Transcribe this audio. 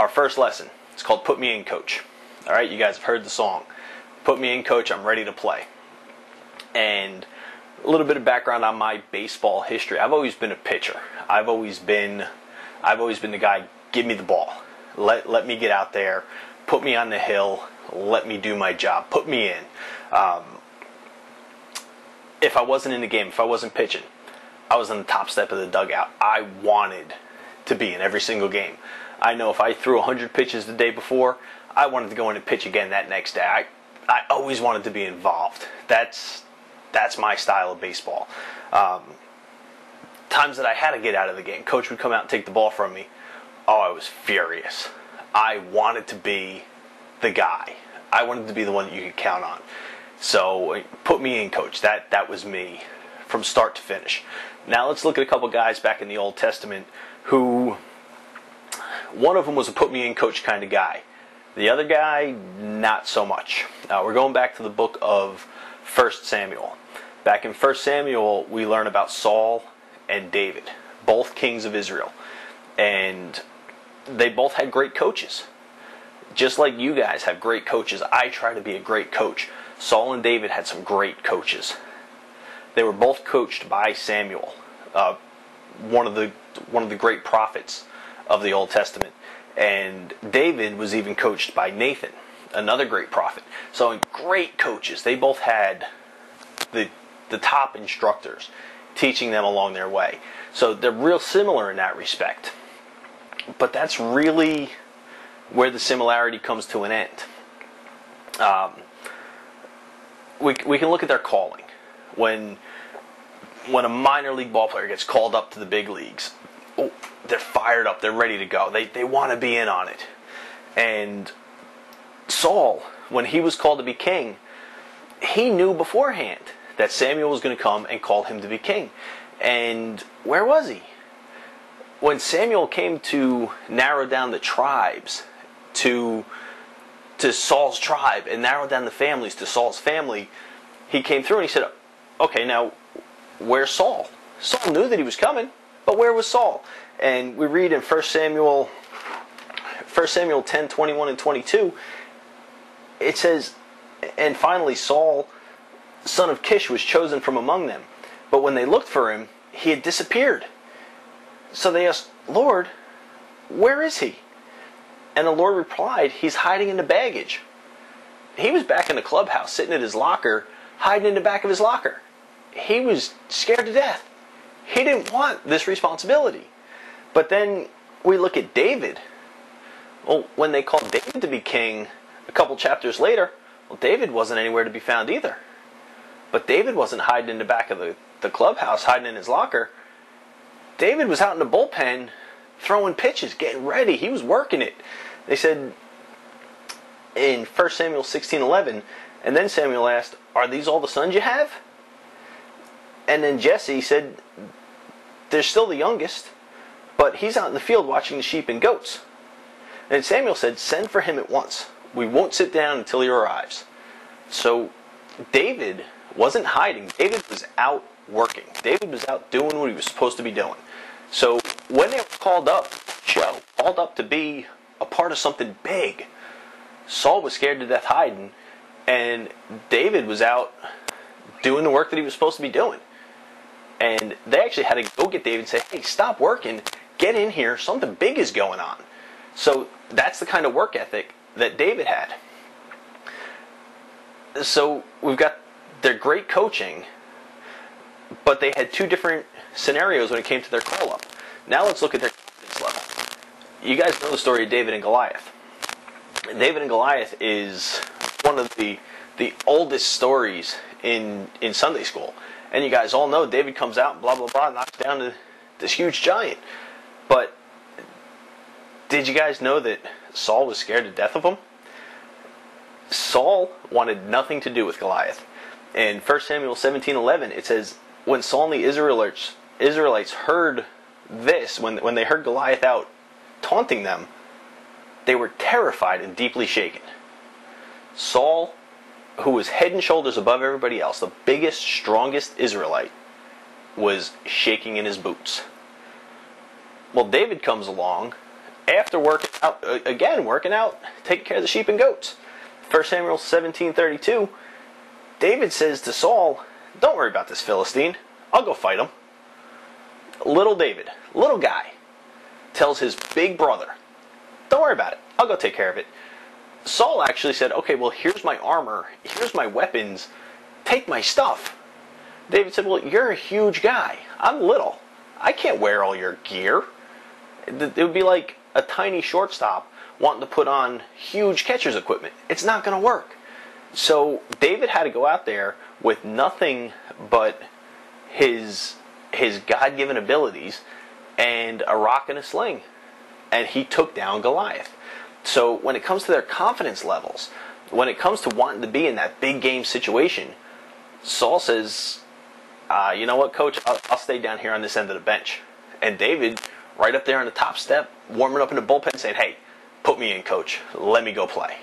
our first lesson. It's called Put Me In, Coach. All right, you guys have heard the song. Put me in, coach, I'm ready to play. And a little bit of background on my baseball history. I've always been a pitcher. I've always been the guy, give me the ball. Let me get out there. Put me on the hill. Let me do my job. Put me in. If I wasn't in the game, if I wasn't pitching, I was on the top step of the dugout. I wanted to be in every single game. I know if I threw 100 pitches the day before, I wanted to go in and pitch again that next day. I always wanted to be involved. That's my style of baseball. Times that I had to get out of the game, coach would come out and take the ball from me. Oh, I was furious. I wanted to be the guy. I wanted to be the one that you could count on. So put me in, coach. That was me from start to finish. Now let's look at a couple guys back in the Old Testament who, one of them was a put me in, coach kind of guy. The other guy, not so much. We're going back to the book of 1 Samuel. Back in 1 Samuel, we learn about Saul and David, both kings of Israel. And they both had great coaches. Just like you guys have great coaches, I try to be a great coach. Saul and David had some great coaches. They were both coached by Samuel, one of the great prophets of the Old Testament. And David was even coached by Nathan, another great prophet. So great coaches. They both had the top instructors teaching them along their way. So they're real similar in that respect. But that's really where the similarity comes to an end. We can look at their calling. When a minor league ball player gets called up to the big leagues, they're fired up, they're ready to go. They want to be in on it. And Saul, when he was called to be king, he knew beforehand that Samuel was going to come and call him to be king. And where was he? When Samuel came to narrow down the tribes to Saul's tribe and narrow down the families to Saul's family, he came through and he said, okay, now, where's Saul? Saul knew that he was coming, but where was Saul? And we read in 1 Samuel 10, 21 and 22, it says, and finally Saul, son of Kish, was chosen from among them. But when they looked for him, he had disappeared. So they asked, Lord, where is he? And the Lord replied, he's hiding in the baggage. He was back in the clubhouse, sitting at his locker, hiding in the back of his locker. He was scared to death. He didn't want this responsibility. But then we look at David. Well, when they called David to be king a couple chapters later, well, David wasn't anywhere to be found either. But David wasn't hiding in the back of the clubhouse, hiding in his locker. David was out in the bullpen throwing pitches, getting ready. He was working it. They said in 1 Samuel 16:11, and then Samuel asked, are these all the sons you have? And then Jesse said, there's still the youngest, but he's out in the field watching the sheep and goats. And Samuel said, send for him at once. We won't sit down until he arrives. So David wasn't hiding. David was out working. David was out doing what he was supposed to be doing. So when they were called up to be a part of something big, Saul was scared to death hiding, and David was out doing the work that he was supposed to be doing. And they actually had to go get David and say, hey, stop working, get in here, something big is going on. So that's the kind of work ethic that David had. So we've got their great coaching, but they had two different scenarios when it came to their call-up. Now let's look at their confidence level. You guys know the story of David and Goliath. David and Goliath is one of the oldest stories in Sunday school. And you guys all know David comes out and blah, blah, blah, knocks down this huge giant. But did you guys know that Saul was scared to death of him? Saul wanted nothing to do with Goliath. In 1 Samuel 17:11, it says, when Saul and the Israelites heard this, when they heard Goliath out taunting them, they were terrified and deeply shaken. Saul, who was head and shoulders above everybody else, the biggest, strongest Israelite, was shaking in his boots. Well, David comes along, after working out, taking care of the sheep and goats. 1 Samuel 17:32, David says to Saul, "Don't worry about this Philistine. I'll go fight him." Little David, little guy, tells his big brother, "Don't worry about it. I'll go take care of it." Saul actually said, "Okay, well, here's my armor. Here's my weapons. Take my stuff." David said, "Well, you're a huge guy. I'm little. I can't wear all your gear." It would be like a tiny shortstop wanting to put on huge catcher's equipment. It's not going to work. So David had to go out there with nothing but his God-given abilities and a rock and a sling. And he took down Goliath. So when it comes to their confidence levels, when it comes to wanting to be in that big game situation, Saul says, "You know what, coach? I'll stay down here on this end of the bench." And David, right up there on the top step, warming up in the bullpen, saying, "Hey, put me in, coach. Let me go play."